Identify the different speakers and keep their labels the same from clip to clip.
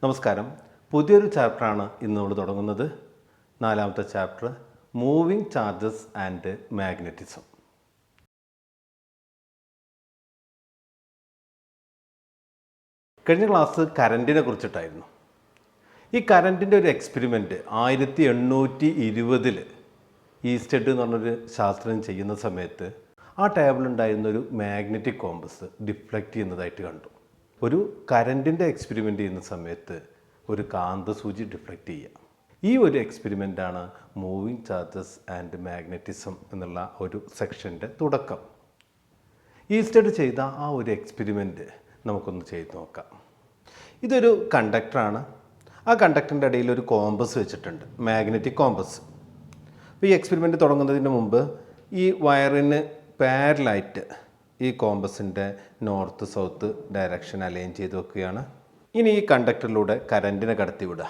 Speaker 1: നമസ്കാരം. പുതിയൊരു ചാപ്റ്ററാണ് ഇന്ന് നമ്മൾ തുടങ്ങുന്നത്. നാലാമത്തെ chapter, moving charges and magnetism. കഴിഞ്ഞ ക്ലാസ് കറൻറ്റിനെ കുറിച്ചിട്ടായിരുന്നു. ഈ കറൻറ്റിൻ്റെ ഒരു എക്സ്പെരിമെൻറ്റ് 1820 ഈസ്റ്റഡ് എന്ന് പറഞ്ഞൊരു ശാസ്ത്രജ്ഞൻ ചെയ്യുന്ന സമയത്ത് ആ ടേബിളുണ്ടായിരുന്നൊരു മാഗ്നറ്റിക് കോമ്പസ് ഡിഫ്ലക്റ്റ് ചെയ്യുന്നതായിട്ട് കണ്ടു. ഒരു കറൻറ്റിൻ്റെ എക്സ്പെരിമെൻ്റ് ചെയ്യുന്ന സമയത്ത് ഒരു കാന്തസൂചി ഡിഫ്ലക്റ്റ് ചെയ്യുക. ഈ ഒരു എക്സ്പെരിമെൻ്റാണ് മൂവിങ് ചാർജസ് ആൻഡ് മാഗ്നറ്റിസം എന്നുള്ള ഒരു സെക്ഷൻ്റെ തുടക്കം. ഈസ്റ്റഡ് ചെയ്ത ആ ഒരു എക്സ്പെരിമെൻറ്റ് നമുക്കൊന്ന് ചെയ്ത് നോക്കാം. ഇതൊരു കണ്ടക്ടറാണ്. ആ കണ്ടക്ടറിൻ്റെ ഇടയിൽ ഒരു കോമ്പസ് വെച്ചിട്ടുണ്ട്, മാഗ്നറ്റിക് കോമ്പസ്. അപ്പോൾ ഈ എക്സ്പെരിമെൻറ്റ് തുടങ്ങുന്നതിന് മുമ്പ് ഈ വയറിന് പാരലായിട്ട് ഈ കോമ്പസിൻ്റെ നോർത്ത് സൗത്ത് ഡയറക്ഷൻ അലൈൻ ചെയ്ത് വെക്കുകയാണ്. ഇനി ഈ കണ്ടക്ടറിലൂടെ കറൻറ്റിനെ കടത്തിവിടുക.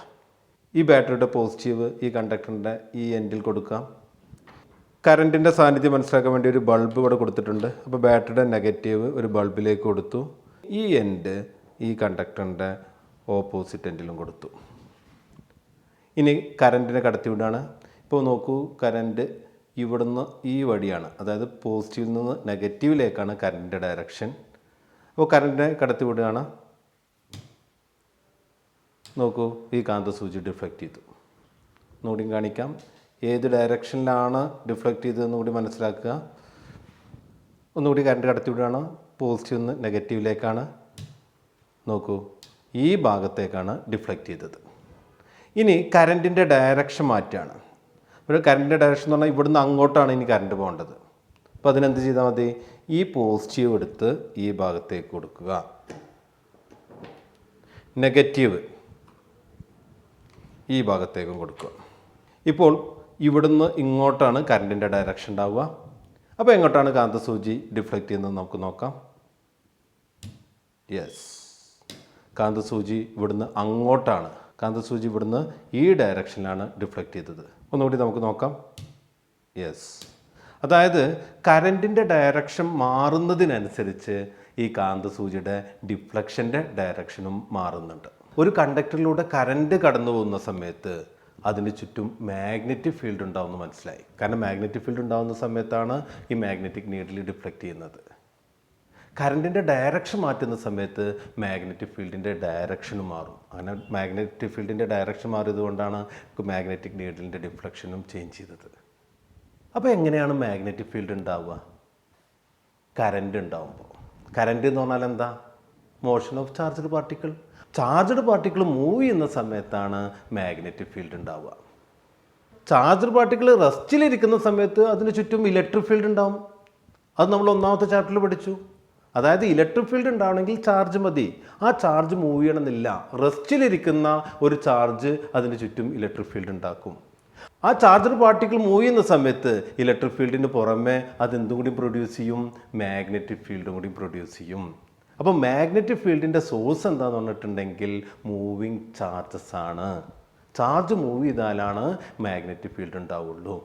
Speaker 1: ഈ ബാറ്ററിയുടെ പോസിറ്റീവ് ഈ കണ്ടക്ടറിൻ്റെ ഈ എൻഡിൽ കൊടുക്കാം. കറൻറ്റിൻ്റെ സാന്നിധ്യം മനസ്സിലാക്കാൻ വേണ്ടി ഒരു ബൾബ് ഇവിടെ കൊടുത്തിട്ടുണ്ട്. അപ്പോൾ ബാറ്ററിയുടെ നെഗറ്റീവ് ഒരു ബൾബിലേക്ക് കൊടുത്തു. ഈ എൻഡ് ഈ കണ്ടക്ടറിൻ്റെ ഓപ്പോസിറ്റ് എൻഡിലും കൊടുത്തു. ഇനി കറൻറ്റിനെ കടത്തിവിടാണ്. ഇപ്പോൾ നോക്കൂ, കറൻറ്റ് ഇവിടുന്ന് ഈ വഴിയാണ്, അതായത് പോസിറ്റീവിൽ നിന്ന് നെഗറ്റീവിലേക്കാണ് കറൻറ്റിൻ്റെ ഡയറക്ഷൻ. അപ്പോൾ കറൻറ്റിനെ കടത്തിവിടുകയാണ്. നോക്കൂ, ഈ കാന്തസൂചി ഡിഫ്ലക്റ്റ് ചെയ്തു. ഒന്നുകൂടി കാണിക്കാം. ഏത് ഡയറക്ഷനിലാണ് ഡിഫ്ലക്റ്റ് ചെയ്തതെന്ന് കൂടി മനസ്സിലാക്കുക. ഒന്നുകൂടി കറൻറ്റ് കടത്തിവിടുകയാണ്. പോസിറ്റീവിൽ നിന്ന് നെഗറ്റീവിലേക്കാണ്. നോക്കൂ, ഈ ഭാഗത്തേക്കാണ് ഡിഫ്ലക്റ്റ് ചെയ്തത്. ഇനി കറൻറ്റിൻ്റെ ഡയറക്ഷൻ മാറ്റുകയാണ്. ഒരു കറൻറ്റിൻ്റെ ഡയറക്ഷൻ എന്ന് പറഞ്ഞാൽ ഇവിടുന്ന് അങ്ങോട്ടാണ് ഇനി കറൻറ്റ് പോകേണ്ടത്. അപ്പോൾ അതിനെന്ത് ചെയ്താൽ മതി? ഈ പോസിറ്റീവ് എടുത്ത് ഈ ഭാഗത്തേക്ക് കൊടുക്കുക, നെഗറ്റീവ് ഈ ഭാഗത്തേക്കും കൊടുക്കുക. ഇപ്പോൾ ഇവിടുന്ന് ഇങ്ങോട്ടാണ് കറൻറ്റിൻ്റെ ഡയറക്ഷൻ ഉണ്ടാവുക. അപ്പോൾ എങ്ങോട്ടാണ് കാന്തസൂചി ഡിഫ്ലക്റ്റ് ചെയ്യുന്നത് നമുക്ക് നോക്കാം. യെസ്, കാന്തസൂചി ഇവിടുന്ന് അങ്ങോട്ടാണ്. കാന്തസൂചി ഇവിടുന്ന് ഈ ഡയറക്ഷനിലാണ് ഡിഫ്ലക്റ്റ് ചെയ്തത്. ഒന്നുകൂടി നമുക്ക് നോക്കാം. യെസ്, അതായത് കറൻറ്റിൻ്റെ ഡയറക്ഷൻ മാറുന്നതിനനുസരിച്ച് ഈ കാന്തസൂചിയുടെ ഡിഫ്ലക്ഷൻ്റെ ഡയറക്ഷനും മാറുന്നുണ്ട്. ഒരു കണ്ടക്ടറിലൂടെ കറൻറ്റ് കടന്നു പോകുന്ന സമയത്ത് അതിന് ചുറ്റും മാഗ്നറ്റിക് ഫീൽഡ് ഉണ്ടാവുമെന്ന് മനസ്സിലായി. കാരണം മാഗ്നറ്റിക് ഫീൽഡ് ഉണ്ടാകുന്ന സമയത്താണ് ഈ മാഗ്നറ്റിക് നീഡിൽ ഡിഫ്ലക്റ്റ് ചെയ്യുന്നത്. കറൻറ്റിൻ്റെ ഡയറക്ഷൻ മാറ്റുന്ന സമയത്ത് മാഗ്നറ്റിക് ഫീൽഡിൻ്റെ ഡയറക്ഷനും മാറും. അങ്ങനെ മാഗ്നറ്റിക് ഫീൽഡിൻ്റെ ഡയറക്ഷൻ മാറിയതുകൊണ്ടാണ് മാഗ്നറ്റിക് നീഡിലിൻ്റെ ഡിഫ്ലക്ഷനും ചേഞ്ച് ചെയ്തത്. അപ്പോൾ എങ്ങനെയാണ് മാഗ്നറ്റിക് ഫീൽഡ് ഉണ്ടാവുക? കറൻറ്റ് ഉണ്ടാവുമ്പോൾ. കറൻറ്റ് എന്ന് പറഞ്ഞാൽ എന്താ? Motion of charged particle. Charged particle move ചെയ്യുന്ന സമയത്താണ് മാഗ്നറ്റിക് ഫീൽഡ് ഉണ്ടാവുക. ചാർജ്ഡ് പാർട്ടിക്കിൾ റെസ്റ്റിലിരിക്കുന്ന സമയത്ത് അതിന് ചുറ്റും ഇലക്ട്രിക് ഫീൽഡ് ഉണ്ടാവും. അത് നമ്മൾ ഒന്നാമത്തെ ചാപ്റ്ററിൽ പഠിച്ചു. അതായത് ഇലക്ട്രിക് ഫീൽഡ് ഉണ്ടാവണമെങ്കിൽ ചാർജ് മതി. ആ ചാർജ് മൂവ് ചെയ്യണമെന്നില്ല. റെസ്റ്റിലിരിക്കുന്ന ഒരു ചാർജ് അതിന് ചുറ്റും ഇലക്ട്രിക് ഫീൽഡ് ഉണ്ടാക്കും. ആ ചാർജർ പാർട്ടിക്കിൾ മൂവ് ചെയ്യുന്ന സമയത്ത് ഇലക്ട്രിക് ഫീൽഡിന് പുറമെ അതെന്തും കൂടി പ്രൊഡ്യൂസ് ചെയ്യും? മാഗ്നറ്റിക് ഫീൽഡും കൂടി പ്രൊഡ്യൂസ് ചെയ്യും. അപ്പോൾ മാഗ്നറ്റിക് ഫീൽഡിൻ്റെ സോഴ്സ് എന്താണെന്ന് പറഞ്ഞിട്ടുണ്ടെങ്കിൽ മൂവിങ് ചാർജസ് ആണ്. ചാർജ് മൂവ് ചെയ്താലാണ് മാഗ്നറ്റിക് ഫീൽഡ് ഉണ്ടാവുള്ളൂ.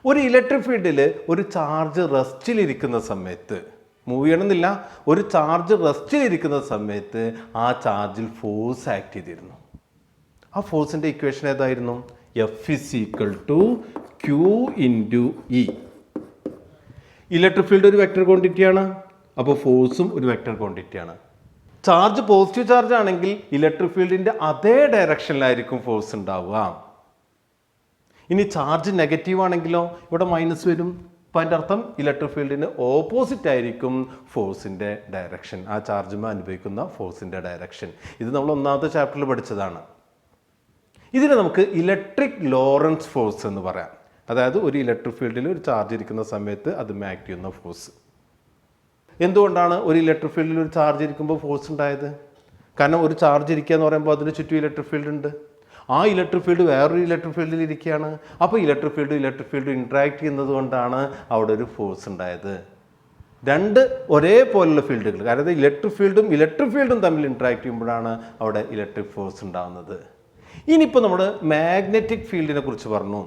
Speaker 1: ഒരു ഇലക്ട്രിക് ഫീൽഡിൽ ഒരു ചാർജ് റെസ്റ്റിലിരിക്കുന്ന സമയത്ത് മൂവ് ചെയ്യണമെന്നില്ല. ഒരു ചാർജ് റെസ്റ്റിലിരിക്കുന്ന സമയത്ത് ആ ചാർജിൽ ഫോഴ്സ് ആക്ട് ചെയ്തിരുന്നു. ആ ഫോഴ്സിൻ്റെ ഇക്വേഷൻ ഏതായിരുന്നു? F = Q × E. Electric field ഒരു വെക്റ്റർ ക്വാണ്ടിറ്റിയാണ്. അപ്പോൾ ഫോഴ്സും ഒരു വെക്റ്റർ ക്വാണ്ടിറ്റിയാണ്. ചാർജ് പോസിറ്റീവ് ചാർജ് ആണെങ്കിൽ ഇലക്ട്രിക് ഫീൽഡിൻ്റെ അതേ ഡയറക്ഷനിലായിരിക്കും ഫോഴ്സ് ഉണ്ടാവുക. ഇനി ചാർജ് നെഗറ്റീവ് ആണെങ്കിലോ ഇവിടെ മൈനസ് വരും. അപ്പോൾ അതിൻ്റെ അർത്ഥം ഇലക്ട്രിക് ഫീൽഡിന് ഓപ്പോസിറ്റ് ആയിരിക്കും ഫോഴ്സിൻ്റെ ഡയറക്ഷൻ, ആ ചാർജുമായി അനുഭവിക്കുന്ന ഫോഴ്സിൻ്റെ ഡയറക്ഷൻ. ഇത് നമ്മൾ ഒന്നാമത്തെ ചാപ്റ്ററിൽ പഠിച്ചതാണ്. ഇതിനെ നമുക്ക് ഇലക്ട്രിക് ലോറൻസ് ഫോഴ്സ് എന്ന് പറയാം. അതായത് ഒരു ഇലക്ട്രിക് ഫീൽഡിൽ ഒരു ചാർജ് ഇരിക്കുന്ന സമയത്ത് അത് ആക്ട് ചെയ്യുന്ന ഫോഴ്സ്. എന്തുകൊണ്ടാണ് ഒരു ഇലക്ട്രിക് ഫീൽഡിൽ ഒരു ചാർജ് ഇരിക്കുമ്പോൾ ഫോഴ്സ് ഉണ്ടായത്? കാരണം ഒരു ചാർജ് ഇരിക്കുക എന്ന് പറയുമ്പോൾ അതിന് ചുറ്റും ഇലക്ട്രിക് ഫീൽഡ് ഉണ്ട്. ആ ഇലക്ട്രിക് ഫീൽഡ് വേറൊരു ഇലക്ട്രിക് ഫീൽഡിൽ ഇരിക്കുകയാണ്. അപ്പോൾ ഇലക്ട്രിക് ഫീൽഡ് ഇൻട്രാക്ട് ചെയ്യുന്നത് കൊണ്ടാണ് അവിടെ ഒരു ഫോഴ്സ് ഉണ്ടായത്. രണ്ട് ഒരേപോലുള്ള ഫീൽഡുകൾ, കാരണം ഇലക്ട്രിക് ഫീൽഡും തമ്മിൽ ഇൻട്രാക്ട് ചെയ്യുമ്പോഴാണ് അവിടെ ഇലക്ട്രിക് ഫോഴ്സ് ഉണ്ടാകുന്നത്. ഇനിയിപ്പോൾ നമ്മൾ മാഗ്നറ്റിക് ഫീൽഡിനെ കുറിച്ച് പറഞ്ഞു.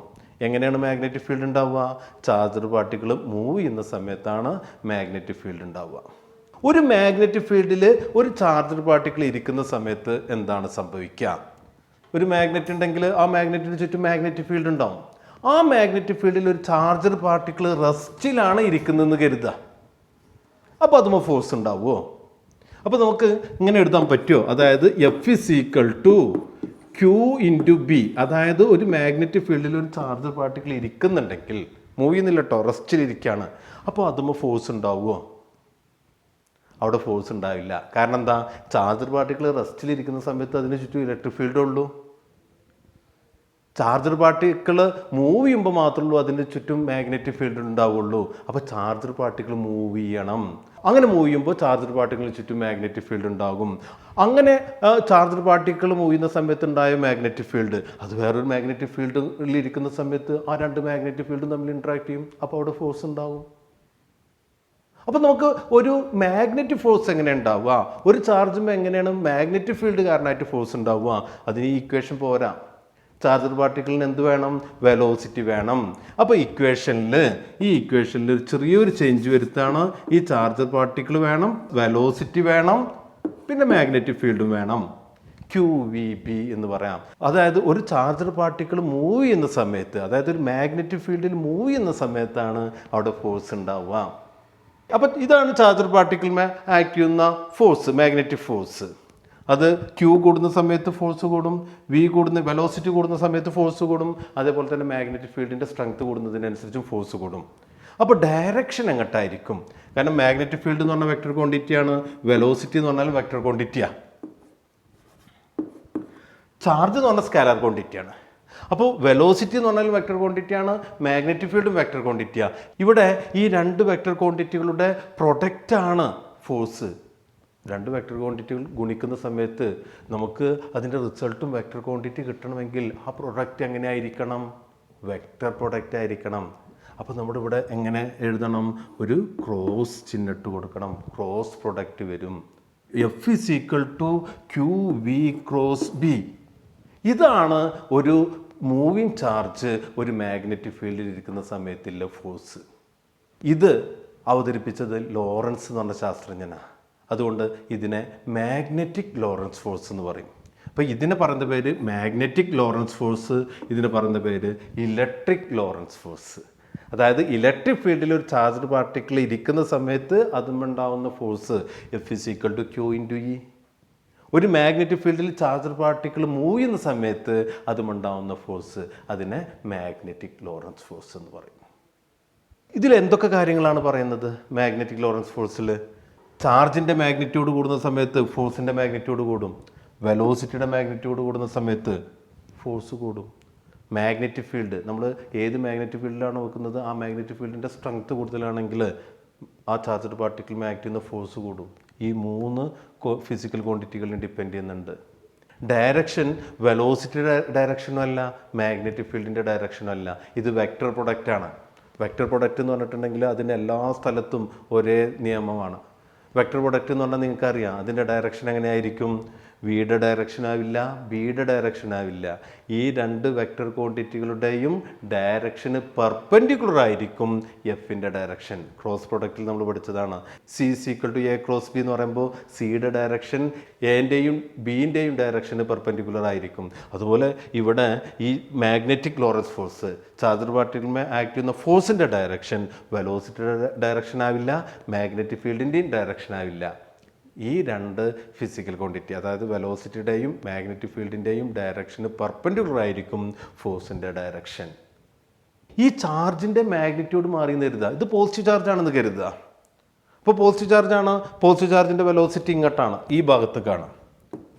Speaker 1: എങ്ങനെയാണ് മാഗ്നറ്റിക് ഫീൽഡ് ഉണ്ടാവുക? ചാർജ്ഡ് പാർട്ടിക്കിൾ മൂവ് ചെയ്യുന്ന സമയത്താണ് മാഗ്നറ്റിക് ഫീൽഡ് ഉണ്ടാവുക. ഒരു മാഗ്നറ്റിക് ഫീൽഡിൽ ഒരു ചാർജർ പാർട്ടിക്കിൾ ഇരിക്കുന്ന സമയത്ത് എന്താണ് സംഭവിക്കുക? ഒരു മാഗ്നറ്റ് ഉണ്ടെങ്കിൽ ആ മാഗ്നറ്റിന് ചുറ്റും മാഗ്നറ്റിക് ഫീൽഡ് ഉണ്ടാവും. ആ മാഗ്നറ്റിക് ഫീൽഡിൽ ഒരു ചാർജർ പാർട്ടിക്കിൾ റെസ്റ്റിലാണ് ഇരിക്കുന്നതെന്ന് കരുതുക. അപ്പോൾ അതുമ്പോൾ ഫോഴ്സ് ഉണ്ടാവുമോ? അപ്പോൾ നമുക്ക് ഇങ്ങനെ എഴുതാൻ പറ്റുമോ? അതായത് F is equal to Q into B. അതായത് ഒരു മാഗ്നറ്റിക് ഫീൽഡിൽ ഒരു ചാർജർ പാർട്ടിക്കിൾ ഇരിക്കുന്നുണ്ടെങ്കിൽ, മൂവ് ചെയ്യുന്നില്ല കേട്ടോ, റെസ്റ്റിലിരിക്കുകയാണ്, അപ്പോൾ അതുമ്പോൾ ഫോഴ്സ് ഉണ്ടാവുമോ? അവിടെ ഫോഴ്സ് ഉണ്ടാവില്ല. കാരണം എന്താ? ചാർജർ പാർട്ടിക്കിൾ റെസ്റ്റിലിരിക്കുന്ന സമയത്ത് അതിന് ചുറ്റും ഇലക്ട്രിക് ഫീൽഡ് ഉള്ളൂ. ചാർജർ പാർട്ടിക്കിൾ മൂവ് ചെയ്യുമ്പോൾ മാത്രമേ ഉള്ളൂ അതിൻ്റെ ചുറ്റും മാഗ്നറ്റിക് ഫീൽഡ് ഉണ്ടാവുള്ളൂ. അപ്പോൾ ചാർജർ പാർട്ടിക്കിൾ മൂവ് ചെയ്യണം. അങ്ങനെ മൂവ് ചെയ്യുമ്പോൾ ചാർജർ പാർട്ടിക്കിളിന് ചുറ്റും മാഗ്നറ്റിക് ഫീൽഡ് ഉണ്ടാകും. അങ്ങനെ ചാർജർ പാർട്ടിക്കിൾ മൂവ് ചെയ്യുന്ന സമയത്ത് ഉണ്ടായ മാഗ്നറ്റിക് ഫീൽഡ് അത് വേറൊരു മാഗ്നറ്റിക് ഫീൽഡിൽ ഇരിക്കുന്ന സമയത്ത് ആ രണ്ട് മാഗ്നറ്റിക് ഫീൽഡും തമ്മിൽ ഇൻട്രാക്ട് ചെയ്യും. അപ്പോൾ അവിടെ ഫോഴ്സ് ഉണ്ടാകും. അപ്പോൾ നമുക്ക് ഒരു മാഗ്നറ്റിക് ഫോഴ്സ് എങ്ങനെ ഉണ്ടാവുക? ഒരു ചാർജുമ്പോൾ എങ്ങനെയാണ് മാഗ്നറ്റിക് ഫീൽഡ് കാരണമായിട്ട് ഫോഴ്സ് ഉണ്ടാവുക? അതിന് ഈ ഇക്വേഷൻ പോരാ. ചാർജർ പാർട്ടിക്കിളിന് എന്ത് വേണം? വെലോസിറ്റി വേണം. അപ്പോൾ ഈ ഇക്വേഷനിൽ ഒരു ചെറിയൊരു ചേഞ്ച് വരുത്താണ്. ഈ ചാർജർ പാർട്ടിക്കിൾ വേണം, വെലോസിറ്റി വേണം, പിന്നെ മാഗ്നറ്റിക് ഫീൽഡും വേണം. QVB എന്ന് പറയാം. അതായത് ഒരു ചാർജർ പാർട്ടിക്കിൾ മൂവ് ചെയ്യുന്ന സമയത്ത്, അതായത് ഒരു മാഗ്നറ്റിക് ഫീൽഡിൽ മൂവ് ചെയ്യുന്ന സമയത്താണ് അവിടെ ഫോഴ്സ് ഉണ്ടാവുക. അപ്പം ഇതാണ് ചാർജർ പാർട്ടിക്കിളിൽ ആക്ട് ചെയ്യുന്ന ഫോഴ്സ്, മാഗ്നറ്റിക് ഫോഴ്സ്. അത് Q കൂടുന്ന സമയത്ത് ഫോഴ്സ് കൂടും, വെലോസിറ്റി കൂടുന്ന സമയത്ത് ഫോഴ്സ് കൂടും, അതേപോലെ തന്നെ മാഗ്നറ്റിക് ഫീൽഡിൻ്റെ സ്ട്രെങ്ത് കൂടുന്നതിനനുസരിച്ചും ഫോഴ്സ് കൂടും. അപ്പോൾ ഡയറക്ഷൻ എങ്ങോട്ടായിരിക്കും? കാരണം മാഗ്നറ്റിക് ഫീൽഡ് എന്ന് പറഞ്ഞാൽ വെക്ടർ ക്വാണ്ടിറ്റിയാണ്, വെലോസിറ്റി എന്ന് പറഞ്ഞാൽ വെക്ടർ ക്വാണ്ടിറ്റിയാണ്, ചാർജ് എന്ന് പറഞ്ഞാൽ സ്കാലർ ക്വാണ്ടിറ്റിയാണ്. അപ്പോൾ വെലോസിറ്റി എന്ന് പറഞ്ഞാൽ വെക്ടർ ക്വാണ്ടിറ്റിയാണ്, മാഗ്നറ്റിക് ഫീൽഡും വെക്ടർ ക്വാണ്ടിറ്റിയാണ്. ഇവിടെ ഈ രണ്ട് വെക്ടർ ക്വാണ്ടിറ്റികളുടെ പ്രൊഡക്റ്റാണ് ഫോഴ്സ്. രണ്ട് വെക്ടർ ക്വാണ്ടിറ്റികൾ ഗുണിക്കുന്ന സമയത്ത് നമുക്ക് അതിൻ്റെ റിസൾട്ടും വെക്ടർ ക്വാണ്ടിറ്റി കിട്ടണമെങ്കിൽ ആ പ്രൊഡക്റ്റ് എങ്ങനെ ആയിരിക്കണം? വെക്ടർ പ്രൊഡക്റ്റ് ആയിരിക്കണം. അപ്പോൾ നമ്മുടെ ഇവിടെ എങ്ങനെ എഴുതണം? ഒരു ക്രോസ് ചിഹ്നിട്ട് കൊടുക്കണം. ക്രോസ് പ്രൊഡക്റ്റ് വരും. F is equal to QV cross B. ഇതാണ് ഒരു മൂവിങ് ചാർജ് ഒരു മാഗ്നറ്റിക് ഫീൽഡിൽ ഇരിക്കുന്ന സമയത്തുള്ള ഫോഴ്സ്. ഇത് അവതരിപ്പിച്ചത് ലോറൻസ് എന്ന് പറഞ്ഞ ശാസ്ത്രജ്ഞനാണ്. അതുകൊണ്ട് ഇതിനെ മാഗ്നറ്റിക് ലോറൻസ് ഫോഴ്സ് എന്ന് പറയും. അപ്പോൾ ഇതിനെ പറയുന്ന പേര് മാഗ്നറ്റിക് ലോറൻസ് ഫോഴ്സ്, ഇതിന് പറയുന്ന പേര് ഇലക്ട്രിക് ലോറൻസ് ഫോഴ്സ്. അതായത് ഇലക്ട്രിക് ഫീൽഡിൽ ഒരു ചാർജ്ഡ് പാർട്ടിക്കിൾ ഇരിക്കുന്ന സമയത്ത് അതുമുണ്ടാവുന്ന force F is equal to Q into E. ഒരു മാഗ്നറ്റിക് ഫീൽഡിൽ ചാർജ്ഡ് പാർട്ടിക്കിൾ മൂവ് ചെയ്യുന്ന സമയത്ത് അതുമുണ്ടാവുന്ന ഫോഴ്സ് അതിനെ മാഗ്നറ്റിക് ലോറൻസ് ഫോഴ്സ് എന്ന് പറയും. ഇതിൽ എന്തൊക്കെ കാര്യങ്ങളാണ് പറയുന്നത് മാഗ്നറ്റിക് ലോറൻസ് ഫോഴ്സിൽ? ചാർജിൻ്റെ മാഗ്നിറ്റ്യൂഡ് കൂടുന്ന സമയത്ത് ഫോഴ്സിൻ്റെ മാഗ്നിറ്റ്യൂഡ് കൂടും, വെലോസിറ്റിയുടെ മാഗ്നിറ്റ്യൂഡ് കൂടുന്ന സമയത്ത് ഫോഴ്സ് കൂടും. മാഗ്നറ്റിക് ഫീൽഡ്, നമ്മൾ ഏത് മാഗ്നറ്റിക് ഫീൽഡിലാണ് വെക്കുന്നത് ആ മാഗ്നറ്റിക് ഫീൽഡിൻ്റെ സ്ട്രെങ്ത് കൂടുതലാണെങ്കിൽ ആ ചാർജ്ഡ് പാർട്ടിക്കിൾ ആക്ട് ചെയ്യുന്ന ഫോഴ്സ് കൂടും. ഈ മൂന്ന് ഫിസിക്കൽ ക്വാണ്ടിറ്റികളിലും ഡിപ്പെൻഡ് ചെയ്യുന്നുണ്ട്. ഡയറക്ഷൻ വെലോസിറ്റിയുടെ ഡയറക്ഷനും അല്ല, മാഗ്നറ്റിക് ഫീൽഡിൻ്റെ ഡയറക്ഷനും അല്ല. ഇത് വെക്ടർ പ്രൊഡക്റ്റാണ്. വെക്ടർ പ്രൊഡക്റ്റ് എന്ന് പറഞ്ഞിട്ടുണ്ടെങ്കിൽ അതിന് എല്ലാ സ്ഥലത്തും ഒരേ നിയമമാണ്. വെക്ടർ പ്രൊഡക്റ്റ് എന്ന് പറഞ്ഞാൽ നിങ്ങൾക്കറിയാം അതിൻ്റെ ഡയറക്ഷൻ എങ്ങനെയായിരിക്കും? വിയുടെ ഡയറക്ഷൻ ആവില്ല, ബിയുടെ ഡയറക്ഷൻ ആവില്ല. ഈ രണ്ട് വെക്ടർ ക്വാണ്ടിറ്റികളുടെയും ഡയറക്ഷന് പെർപെൻഡിക്കുലർ ആയിരിക്കും എഫിൻ്റെ ഡയറക്ഷൻ. ക്രോസ് പ്രൊഡക്റ്റിൽ നമ്മൾ പഠിച്ചതാണ്. C equal to A cross B എന്ന് പറയുമ്പോൾ സിയുടെ ഡയറക്ഷൻ എൻ്റെയും ബിൻ്റെയും ഡയറക്ഷന് പെർപെൻഡിക്കുലർ ആയിരിക്കും. അതുപോലെ ഇവിടെ ഈ മാഗ്നറ്റിക് ലോറൻസ് ഫോഴ്സ് ചാർജ്ഡ് പാർട്ടിക്കിളിൽ ആക്ട് ചെയ്യുന്ന ഫോഴ്സിൻ്റെ ഡയറക്ഷൻ വെലോസിറ്റിയുടെ ഡയറക്ഷൻ ആവില്ല, മാഗ്നറ്റിക് ഫീൽഡിൻ്റെയും ഡയറക്ഷൻ ആവില്ല. ഈ രണ്ട് ഫിസിക്കൽ ക്വാണ്ടിറ്റി, അതായത് വെലോസിറ്റിയുടെയും മാഗ്നറ്റിക് ഫീൽഡിൻ്റെയും ഡയറക്ഷന് പെർപെൻഡിക്കുലർ ആയിരിക്കും ഫോഴ്സിൻ്റെ ഡയറക്ഷൻ. ഈ ചാർജിൻ്റെ മാഗ്നിറ്റ്യൂഡ് മാറിയെന്ന് കരുതുക. ഇത് പോസിറ്റീവ് ചാർജ് ആണെന്ന് കരുതുക. ഇപ്പോൾ പോസിറ്റീവ് ചാർജാണ്, പോസിറ്റീവ് ചാർജിൻ്റെ വെലോസിറ്റി ഇങ്ങോട്ടാണ്, ഈ ഭാഗത്തേക്കാണ്.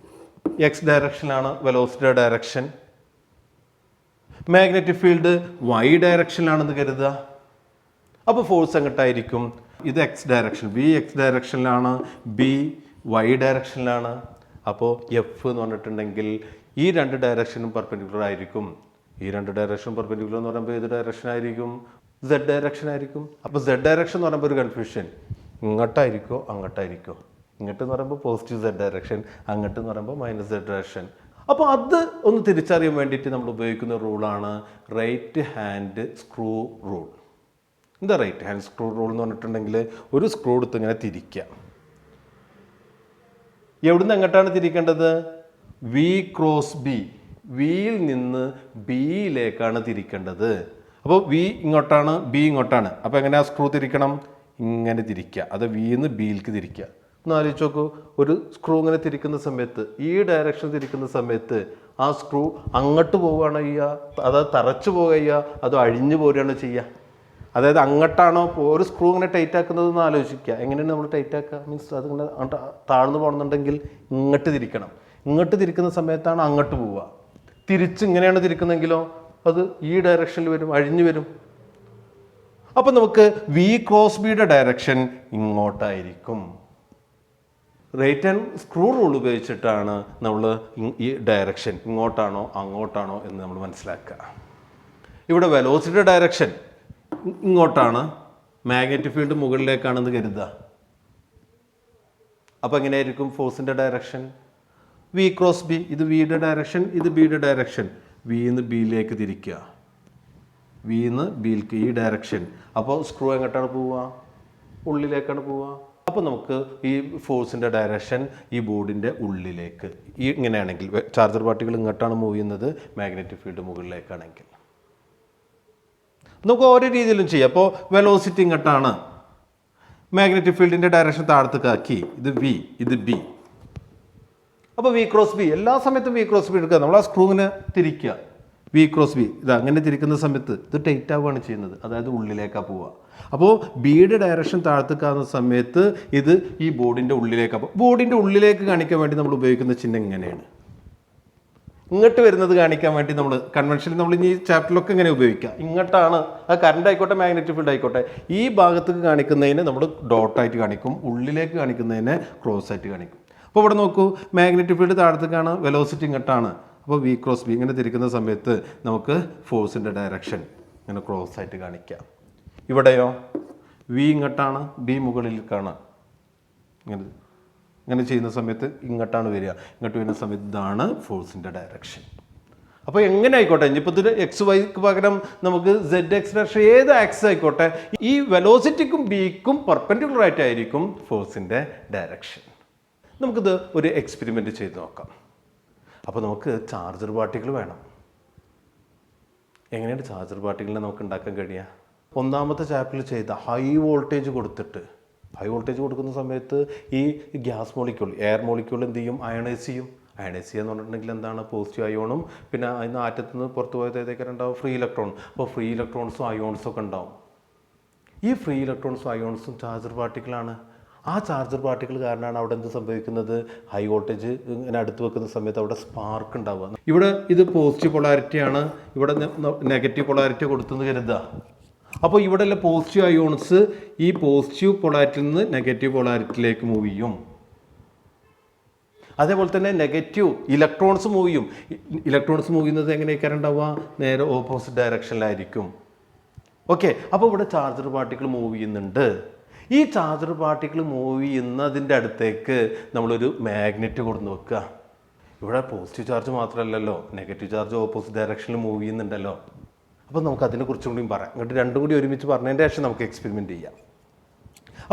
Speaker 1: X ഡയറക്ഷനിലാണ് വെലോസിറ്റിയുടെ ഡയറക്ഷൻ. മാഗ്നറ്റിക് ഫീൽഡ് Y ഡയറക്ഷനിലാണെന്ന് കരുതുക. അപ്പോൾ ഫോഴ്സ് എങ്ങോട്ടായിരിക്കും? ഇത് X ഡയറക്ഷൻ, B X ഡയറക്ഷനിലാണ്, B Y ഡയറക്ഷനിലാണ്. അപ്പോൾ F എന്ന് പറഞ്ഞിട്ടുണ്ടെങ്കിൽ ഈ രണ്ട് ഡയറക്ഷനും പെർപെൻഡിക്കുലർ ആയിരിക്കും. ഈ രണ്ട് ഡയറക്ഷനും പെർപെൻഡിക്കുലർ എന്ന് പറയുമ്പോൾ ഏത് ഡയറക്ഷൻ ആയിരിക്കും? Z ഡയറക്ഷൻ ആയിരിക്കും. അപ്പോൾ Z ഡയറക്ഷൻ എന്ന് പറയുമ്പോൾ ഒരു കൺഫ്യൂഷൻ, ഇങ്ങോട്ടായിരിക്കോ അങ്ങോട്ടായിരിക്കോ? ഇങ്ങോട്ട് എന്ന് പറയുമ്പോൾ പോസിറ്റീവ് Z ഡയറക്ഷൻ, അങ്ങോട്ട് എന്ന് പറയുമ്പോൾ മൈനസ് Z ഡയറക്ഷൻ. അപ്പോൾ അത് ഒന്ന് തിരിച്ചറിയാൻ വേണ്ടിയിട്ട് നമ്മൾ ഉപയോഗിക്കുന്ന റൂളാണ് റൈറ്റ് ഹാൻഡ് സ്ക്രൂ റൂൾ. എന്താ റൈറ്റ് ഹാൻഡ് സ്ക്രൂ റൂൾ എന്ന് പറഞ്ഞിട്ടുണ്ടെങ്കിൽ ഒരു സ്ക്രൂ എടുത്ത് ഇങ്ങനെ തിരിക്കുക. എവിടുന്ന് എങ്ങോട്ടാണ് തിരിക്കേണ്ടത്? വി ക്രോസ് ബി, വിയിൽ നിന്ന് ബിയിലേക്കാണ് തിരിക്കേണ്ടത്. അപ്പോൾ വി ഇങ്ങോട്ടാണ്, ബി ഇങ്ങോട്ടാണ്. അപ്പോൾ എങ്ങനെയാ സ്ക്രൂ തിരിക്കണം? ഇങ്ങനെ തിരിക്കുക. അത് വിന്ന് ബിയിലേക്ക് തിരിക്കുക. ഒന്ന് ആലോചിച്ച് നോക്കൂ, ഒരു സ്ക്രൂ ഇങ്ങനെ തിരിക്കുന്ന സമയത്ത്, ഈ ഡയറക്ഷൻ തിരിക്കുന്ന സമയത്ത് ആ സ്ക്രൂ അങ്ങോട്ട് പോവുകയാണോ ചെയ്യുക, അതായത് തറച്ചു പോവുക ചെയ്യുക, അതോ അഴിഞ്ഞു പോരുകയാണോ ചെയ്യുക? അതായത് അങ്ങോട്ടാണോ ഒരു സ്ക്രൂ ഇങ്ങനെ ടൈറ്റ് ആക്കുന്നതെന്ന് ആലോചിക്കുക. എങ്ങനെയാണ് നമ്മൾ ടൈറ്റ് ആക്കുക? മീൻസ് അതിങ്ങനെ താഴ്ന്നു പോകണമെന്നുണ്ടെങ്കിൽ ഇങ്ങോട്ട് തിരിക്കണം. ഇങ്ങോട്ട് തിരിക്കുന്ന സമയത്താണ് അങ്ങോട്ട് പോവുക. തിരിച്ച് ഇങ്ങനെയാണ് തിരിക്കുന്നതെങ്കിലോ അത് ഈ ഡയറക്ഷനിൽ വരും, അഴിഞ്ഞു വരും. അപ്പം നമുക്ക് വി ക്രോസ് ബിയുടെ ഡയറക്ഷൻ ഇങ്ങോട്ടായിരിക്കും. റൈറ്റ് ഹാൻഡ് സ്ക്രൂ റൂൾ ഉപയോഗിച്ചിട്ടാണ് നമ്മൾ ഈ ഡയറക്ഷൻ ഇങ്ങോട്ടാണോ അങ്ങോട്ടാണോ എന്ന് നമ്മൾ മനസ്സിലാക്കുക. ഇവിടെ വെലോസിറ്റിയുടെ ഡയറക്ഷൻ ഇങ്ങോട്ടാണ്, മാഗ്നറ്റിക് ഫീൽഡ് മുകളിലേക്കാണെന്ന് കരുതുക. അപ്പോൾ എങ്ങനെയായിരിക്കും ഫോഴ്സിൻ്റെ ഡയറക്ഷൻ? വി ക്രോസ് ബി, ഇത് വിയുടെ ഡയറക്ഷൻ, ഇത് ബിയുടെ ഡയറക്ഷൻ. വിന്ന് ബിയിലേക്ക് തിരിക്കുക, വിന്ന് ബിയിലേക്ക് ഈ ഡയറക്ഷൻ. അപ്പോൾ സ്ക്രൂ എങ്ങോട്ടാണ് പോവുക? ഉള്ളിലേക്കാണ് പോവുക. അപ്പോൾ നമുക്ക് ഈ ഫോഴ്സിൻ്റെ ഡയറക്ഷൻ ഈ ബോർഡിൻ്റെ ഉള്ളിലേക്ക്, ഈ ഇങ്ങനെയാണെങ്കിൽ ചാർജർ പാർട്ടികൾ ഇങ്ങോട്ടാണ് മൂവ് ചെയ്യുന്നത്, മാഗ്നറ്റിക് ഫീൽഡ് മുകളിലേക്കാണെങ്കിൽ. നമുക്ക് ഓരോ രീതിയിലും ചെയ്യാം. അപ്പോൾ വെലോസിറ്റി ഇങ്ങോട്ടാണ്, മാഗ്നറ്റിക് ഫീൽഡിൻ്റെ ഡയറക്ഷൻ താഴത്തേക്കാക്കി, ഇത് വി, ഇത് ബി. അപ്പോൾ വി ക്രോസ് ബി, എല്ലാ സമയത്തും വി ക്രോസ് ബി എടുക്കുക. നമ്മൾ ആ സ്ക്രൂവിനെ തിരിക്കുക, വി ക്രോസ് ബി. ഇത് അങ്ങനെ തിരിക്കുന്ന സമയത്ത് ഇത് ടൈറ്റ് ആവുകയാണ് ചെയ്യുന്നത്, അതായത് ഉള്ളിലേക്കാണ് പോവുക. അപ്പോൾ ബിയുടെ ഡയറക്ഷൻ താഴത്തേക്കാവുന്ന സമയത്ത് ഇത് ഈ ബോർഡിൻ്റെ ഉള്ളിലേക്കാണ്. അപ്പോൾ ബോർഡിൻ്റെ ഉള്ളിലേക്ക് കാണിക്കാൻ വേണ്ടി നമ്മൾ ഉപയോഗിക്കുന്ന ചിഹ്നം ഇങ്ങനെയാണ്. ഇങ്ങോട്ട് വരുന്നത് കാണിക്കാൻ വേണ്ടി നമ്മൾ കൺവെൻഷനിൽ നമ്മൾ ഇനി ഈ ചാപ്റ്ററിലൊക്കെ ഇങ്ങനെ ഉപയോഗിക്കുക. ഇങ്ങോട്ടാണ്, അത് കറണ്ട് ആയിക്കോട്ടെ മാഗ്നറ്റിക് ഫീൽഡ് ആയിക്കോട്ടെ, ഈ ഭാഗത്തേക്ക് കാണിക്കുന്നതിന് നമ്മൾ ഡോട്ടായിട്ട് കാണിക്കും, ഉള്ളിലേക്ക് കാണിക്കുന്നതിന് ക്രോസ് ആയിട്ട് കാണിക്കും. അപ്പോൾ ഇവിടെ നോക്കൂ, മാഗ്നറ്റിക് ഫീൽഡ് താഴത്തേക്കാണ്, വെലോസിറ്റി ഇങ്ങോട്ടാണ്. അപ്പോൾ വി ക്രോസ് ബി ഇങ്ങനെ തിരിക്കുന്ന സമയത്ത് നമുക്ക് ഫോഴ്സിൻ്റെ ഡയറക്ഷൻ ഇങ്ങനെ ക്രോസ് ആയിട്ട് കാണിക്കാം. ഇവിടെയോ വി ഇങ്ങോട്ടാണ്, ബി മുകളിലേക്കാണ്. ഇങ്ങനെ ചെയ്യുന്ന സമയത്ത് ഇങ്ങോട്ടാണ് വരിക. ഇങ്ങോട്ട് വരുന്ന സമയത്ത് ഇതാണ് ഫോഴ്സിൻ്റെ ഡയറക്ഷൻ. അപ്പോൾ എങ്ങനെ ആയിക്കോട്ടെ, ഇനിയിപ്പോൾ ഇതിൽ എക്സ് വൈക്ക് പകരം നമുക്ക് സെഡ് എക്സ് ഡയറക്ഷൻ ഏത് ആക്സ് ആയിക്കോട്ടെ, ഈ വെലോസിറ്റിക്കും ബിക്കും പെർപെൻഡിക്കുലർ ആയിട്ടായിരിക്കും ഫോഴ്സിൻ്റെ ഡയറക്ഷൻ. നമുക്കിത് ഒരു എക്സ്പെരിമെൻറ്റ് ചെയ്ത് നോക്കാം. അപ്പോൾ നമുക്ക് ചാർജർ പാർട്ടിക്കിൾ വേണം. എങ്ങനെയാണ് ചാർജർ പാർട്ടിക്കിളിനെ നമുക്ക് ഉണ്ടാക്കാൻ കഴിയുക? ഒന്നാമത്തെ ചാപ്റ്ററിൽ ചെയ്ത ഹൈ വോൾട്ടേജ് കൊടുക്കുന്ന സമയത്ത് ഈ ഗ്യാസ് മോളിക്യൂൾ, എയർ മോളിക്യൂൾ എന്ത് ചെയ്യും? അയണൈസ് ചെയ്യും. അയണൈസ് ചെയ്യുക എന്ന് പറഞ്ഞിട്ടുണ്ടെങ്കിൽ എന്താണ്? പോസിറ്റീവ് അയോണും പിന്നെ അതിന് ആറ്റത്തിൽ നിന്ന് പുറത്ത് പോയത് ഏതൊക്കെ ഉണ്ടാവും? Free electron. അപ്പോൾ ഫ്രീ ഇലക്ട്രോൺസും അയോൺസും ഒക്കെ ഉണ്ടാവും. ഈ ഫ്രീ ഇലക്ട്രോൺസും അയോൺസും ചാർജർ പാർട്ടിക്കിളാണ്. ആ ചാർജർ പാർട്ടിക്കിൾ കാരണമാണ് അവിടെ എന്ത് സംഭവിക്കുന്നത്? ഹൈ വോൾട്ടേജ് ഇങ്ങനെ അടുത്ത് വെക്കുന്ന സമയത്ത് അവിടെ സ്പാർക്ക് ഉണ്ടാവുക. ഇവിടെ ഇത് പോസിറ്റീവ് പൊളാരിറ്റിയാണ്, ഇവിടെ നെഗറ്റീവ് പൊളാരിറ്റി കൊടുത്തെന്ന് കരുതുക. അപ്പോൾ ഇവിടെയുള്ള പോസിറ്റീവ് അയോൺസ് ഈ പോസിറ്റീവ് പൊളാരിറ്റിയിൽ നിന്ന് നെഗറ്റീവ് പൊളാരിറ്റിയിലേക്ക് മൂവ് ചെയ്യും. അതേപോലെ തന്നെ നെഗറ്റീവ് ഇലക്ട്രോൺസ് മൂവ് ചെയ്യും. ഇലക്ട്രോൺസ് മൂവ് ചെയ്യുന്നത് എങ്ങനെയൊക്കെ ഉണ്ടാവുക? നേരെ ഓപ്പോസിറ്റ് ഡയറക്ഷനിലായിരിക്കും. ഓക്കെ, അപ്പോൾ ഇവിടെ ചാർജർ പാർട്ടിക്കിൾ മൂവ് ചെയ്യുന്നുണ്ട്. ഈ ചാർജർ പാർട്ടിക്കിൾ മൂവ് ചെയ്യുന്നതിൻ്റെ അടുത്തേക്ക് നമ്മളൊരു മാഗ്നറ്റ് കൊടുന്ന് വെക്കുക. ഇവിടെ പോസിറ്റീവ് ചാർജ് മാത്രമല്ലല്ലോ, നെഗറ്റീവ് ചാർജ് ഓപ്പോസിറ്റ് ഡയറക്ഷനിൽ മൂവ് ചെയ്യുന്നുണ്ടല്ലോ. അപ്പോൾ നമുക്ക് അതിനെക്കുറിച്ചും കൂടിയും പറയാം. എന്നിട്ട് രണ്ടും കൂടി ഒരുമിച്ച് പറഞ്ഞതിൻ്റെ ശേഷം നമുക്ക് എക്സ്പെരിമെൻറ്റ് ചെയ്യാം.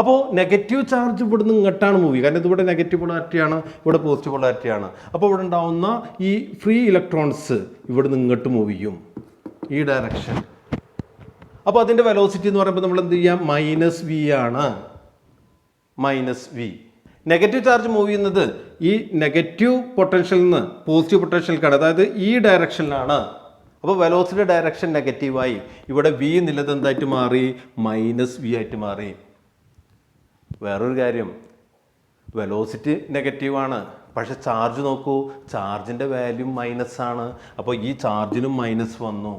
Speaker 1: അപ്പോൾ നെഗറ്റീവ് ചാർജ് ഇവിടുന്ന് ഇങ്ങോട്ടാണ് മൂവ് ചെയ്യുക, കാരണം ഇതിവിടെ നെഗറ്റീവ് പൊളാരിറ്റിയാണ്, ഇവിടെ പോസിറ്റീവ് പൊളാരിറ്റിയാണ്. അപ്പോൾ ഇവിടെ ഉണ്ടാവുന്ന ഈ ഫ്രീ ഇലക്ട്രോൺസ് ഇവിടുന്ന് ഇങ്ങോട്ട് മൂവ് ചെയ്യും, ഈ ഡയറക്ഷൻ. അപ്പോൾ അതിൻ്റെ വെലോസിറ്റി എന്ന് പറയുമ്പോൾ നമ്മൾ എന്ത് ചെയ്യാം? മൈനസ് വി ആണ്, minus V. Negative charge move ചെയ്യുന്നത് ഈ നെഗറ്റീവ് പൊട്ടൻഷ്യലിൽ നിന്ന് പോസിറ്റീവ് പൊട്ടൻഷ്യലിലേക്കാണ്, അതായത് ഈ ഡയറക്ഷനിലാണ്. അപ്പോൾ വെലോസിറ്റി ഡയറക്ഷൻ നെഗറ്റീവായി. ഇവിടെ വി എന്നുള്ളത് എന്തായിട്ട് മാറി? മൈനസ് വി ആയിട്ട് മാറി. വേറൊരു കാര്യം, വെലോസിറ്റി നെഗറ്റീവാണ്, പക്ഷെ ചാർജ് നോക്കൂ, ചാർജിൻ്റെ വാല്യൂ മൈനസ് ആണ്. അപ്പോൾ ഈ ചാർജിനും മൈനസ് വന്നു.